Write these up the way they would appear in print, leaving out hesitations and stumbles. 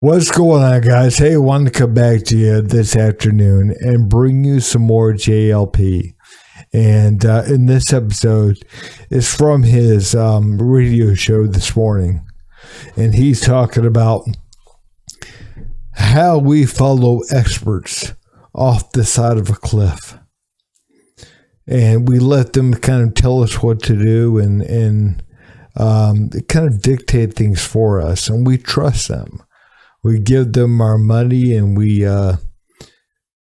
What's going on, guys? Hey, I wanted to come back to you this afternoon and bring you some more JLP. And in this episode, it's from his radio show this morning. And he's talking about how we follow experts off the side of a cliff. And we let them kind of tell us what to do and kind of dictate things for us. And we trust them. We give them our money and we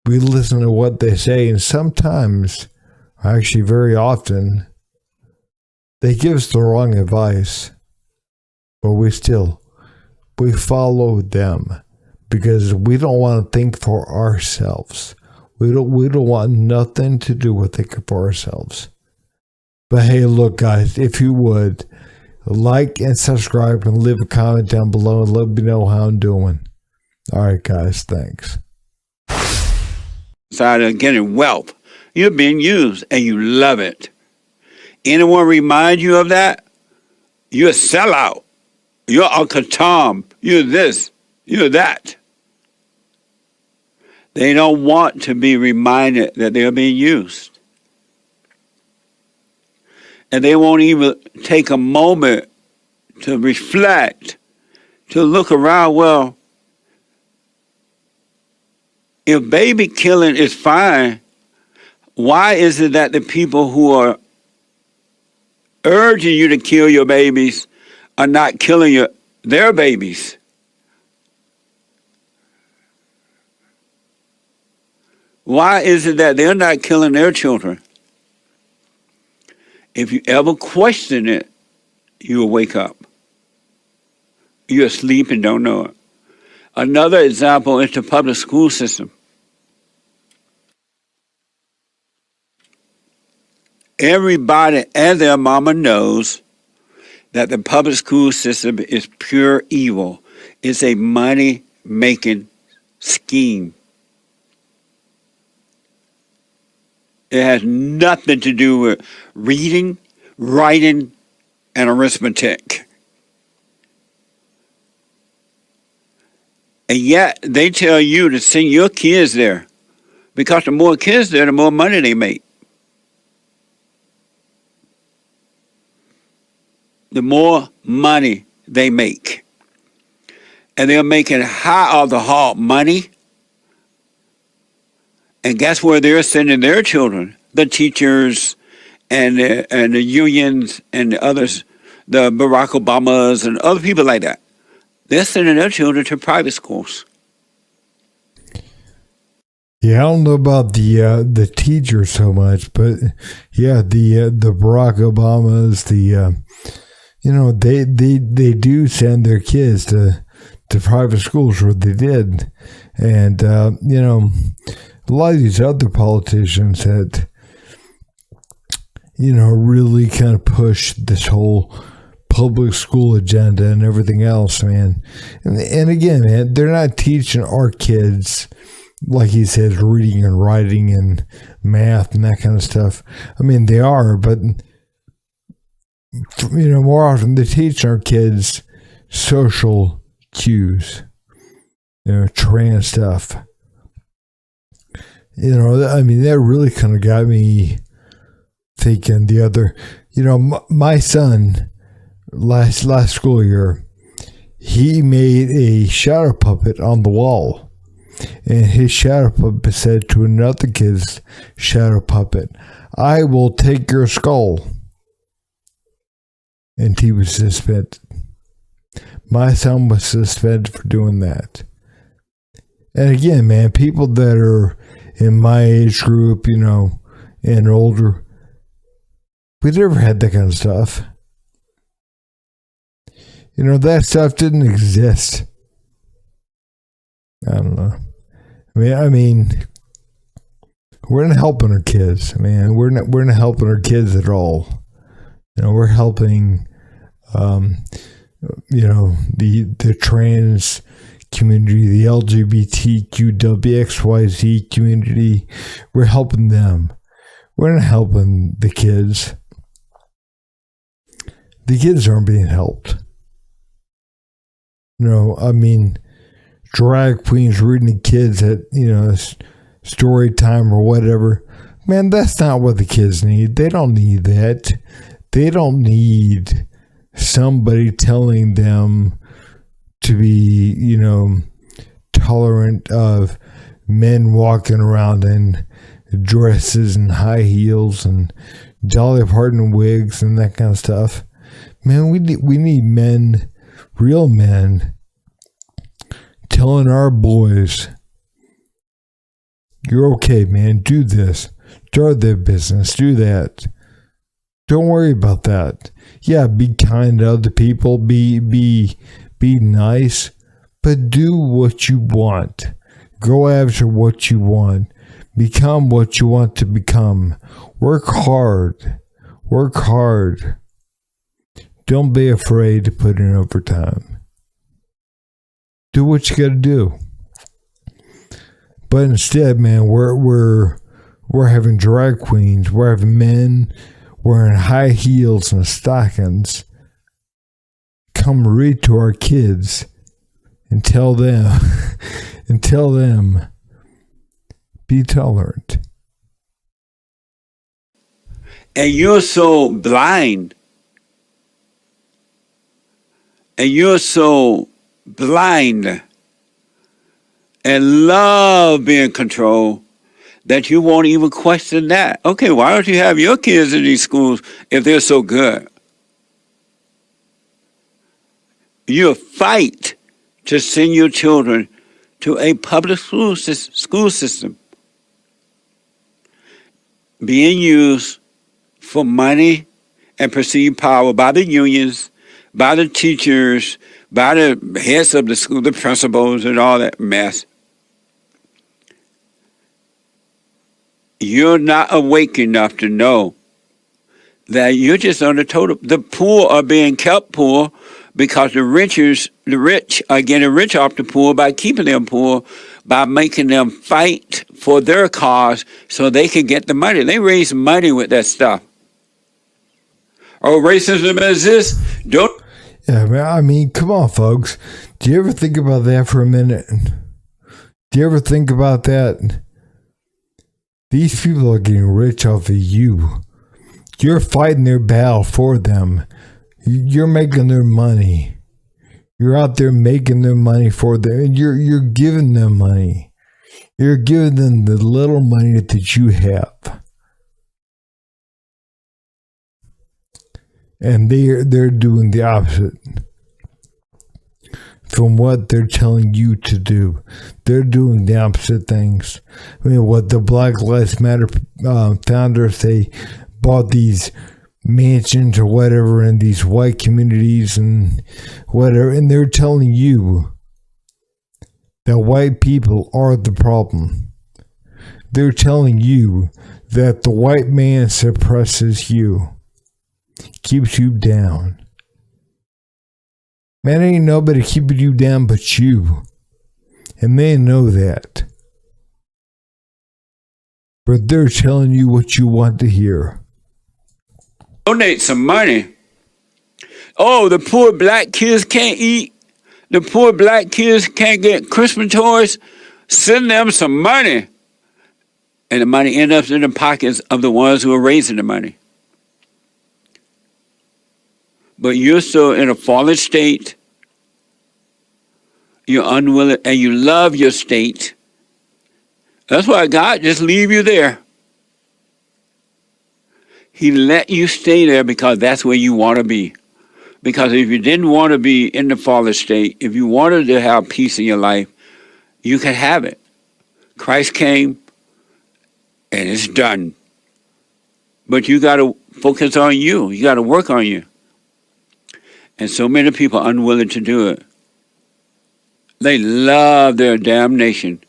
listen to what they say. And sometimes, actually very often, they give us the wrong advice. But we follow them because we don't want to think for ourselves. We don't want nothing to do with thinking for ourselves. But hey, look, guys, if you would, like and subscribe and leave a comment down below and let me know how I'm doing. All right, guys, thanks. Side of getting wealth. You're being used and you love it. Anyone remind you of that? You're a sellout. You're Uncle Tom. You're this. You're that. They don't want to be reminded that they're being used. And they won't even take a moment to reflect, to look around. Well, if baby killing is fine, why is it that the people who are urging you to kill your babies are not killing their babies? Why is it that they're not killing their children? If you ever question it, you will wake up. You're asleep and don't know it. Another example is the public school system. Everybody and their mama knows that the public school system is pure evil. It's a money-making scheme. It has nothing to do with reading, writing, and arithmetic. And yet, they tell you to send your kids there. Because the more kids there, the more money they make. The more money they make. And they're making high of the hog money. And guess where they're sending their children? The teachers and the unions and the others, the Barack Obamas and other people like that. They're sending their children to private schools. Yeah, I don't know about the teachers so much, but yeah, the Barack Obamas, they do send their kids to private schools, where they did, and a lot of these other politicians that, really kind of push this whole public school agenda and everything else, man. And again, man, they're not teaching our kids, like he says, reading and writing and math and that kind of stuff. I mean, they are, but, more often they teach our kids social cues, trans stuff. That really kind of got me thinking my son, last school year, he made a shadow puppet on the wall. And his shadow puppet said to another kid's shadow puppet, "I will take your skull." And he was suspended. My son was suspended for doing that. And again, man, people that are in my age group, and older, we never had that kind of stuff. That stuff didn't exist. I don't know. I mean, we're not helping our kids, man. We're not helping our kids at all. We're helping, the trans community, the LGBTQWXYZ community. We're helping them. We're not helping the kids. The kids aren't being helped. No, I mean, drag queens reading to kids at, story time or whatever. Man, that's not what the kids need. They don't need that. They don't need somebody telling them to be, tolerant of men walking around in dresses and high heels and Dolly Parton wigs and that kind of stuff. Man, we need men, real men, telling our boys, you're okay, man, do this. Start their business, do that. Don't worry about that. Yeah, be kind to other people, be nice, but do what you want. Go after what you want. Become what you want to become. Work hard. Work hard. Don't be afraid to put in overtime. Do what you got to do. But instead, man, we're having drag queens. We're having men wearing high heels and stockings come read to our kids and tell them be tolerant. And you're so blind. And you're so blind and love being controlled that you won't even question that. Okay, why don't you have your kids in these schools if they're so good? You'll fight to send your children to a public school system being used for money and perceived power by the unions, by the teachers, by the heads of the school, the principals, and all that mess. You're not awake enough to know that you're just on the total. The poor are being kept poor because the rich are getting rich off the poor by keeping them poor, by making them fight for their cause so they can get the money. They raise money with that stuff. Oh, racism exists? Don't. Yeah, I mean, come on, folks. Do you ever think about that for a minute? Do you ever think about that? These people are getting rich off of you. You're fighting their battle for them. You're making their money. You're out there making their money for them. And you're giving them money. You're giving them the little money that you have. And they're doing the opposite from what they're telling you to do. They're doing the opposite things. I mean, what the Black Lives Matter founders, they bought these mansions or whatever in these white communities and whatever, and they're telling you that white people are the problem. They're telling you that the white man suppresses you, keeps you down. Man, ain't nobody keeping you down but you. And they know that. But they're telling you what you want to hear. Donate some money. Oh, the poor black kids can't eat. The poor black kids can't get Christmas toys. Send them some money. And the money ends up in the pockets of the ones who are raising the money. But you're still in a fallen state. You're unwilling, and you love your state. That's why God just leave you there. He let you stay there because that's where you want to be. Because if you didn't want to be in the fallen state, if you wanted to have peace in your life, you could have it. Christ came, and it's done. But you got to focus on you. You got to work on you. And so many people are unwilling to do it. They love their damnation.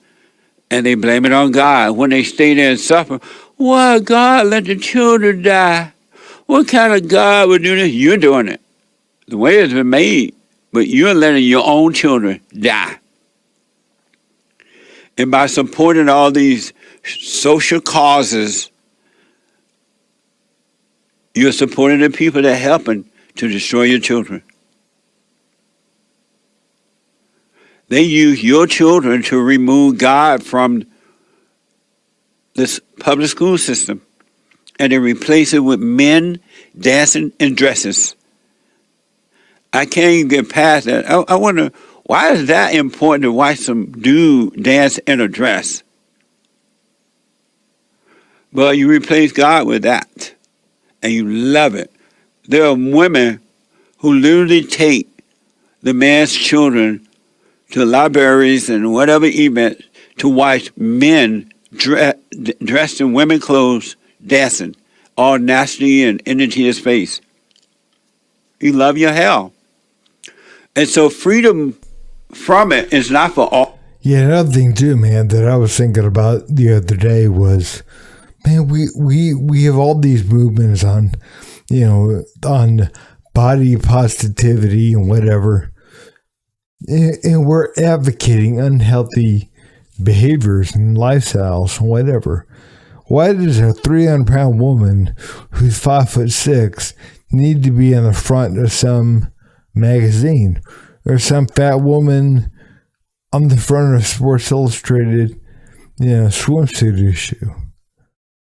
And they blame it on God. When they stay there and suffer, why God let the children die? What kind of God would do this? You're doing it. The way it's been made. But you're letting your own children die. And by supporting all these social causes, you're supporting the people that are helping to destroy your children. They use your children to remove God from this public school system, and they replace it with men dancing in dresses. I can't even get past that. I wonder, why is that important to watch some dude dance in a dress? But you replace God with that, and you love it. There are women who literally take the man's children to libraries and whatever events to watch men dressed in women's clothes dancing, all nasty and into his face. You love your hell. And so freedom from it is not for all. Yeah, another thing too, man, that I was thinking about the other day was, man, we have all these movements on, on body positivity and whatever, and we're advocating unhealthy behaviors and lifestyles and whatever. Why does a 300-pound woman who's 5'6" need to be on the front of some magazine, or some fat woman on the front of Sports Illustrated, swimsuit issue?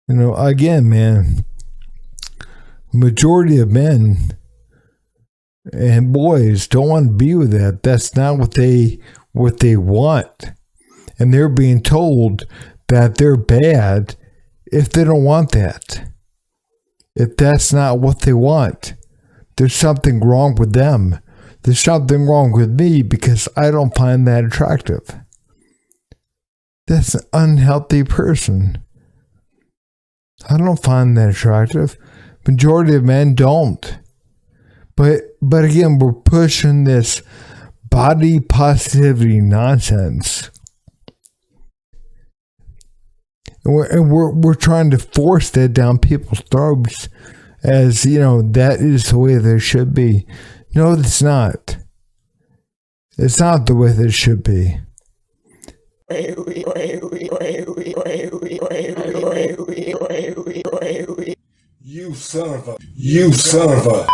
Again, man, majority of men and boys don't want to be with that. That's not what they want. And they're being told that they're bad if they don't want that. If that's not what they want, there's something wrong with them. There's something wrong with me because I don't find that attractive. That's an unhealthy person. I don't find that attractive. Majority of men don't. But again, we're pushing this body positivity nonsense. And we're trying to force that down people's throats as, that is the way that it should be. No, it's not. It's not the way that it should be. You son of a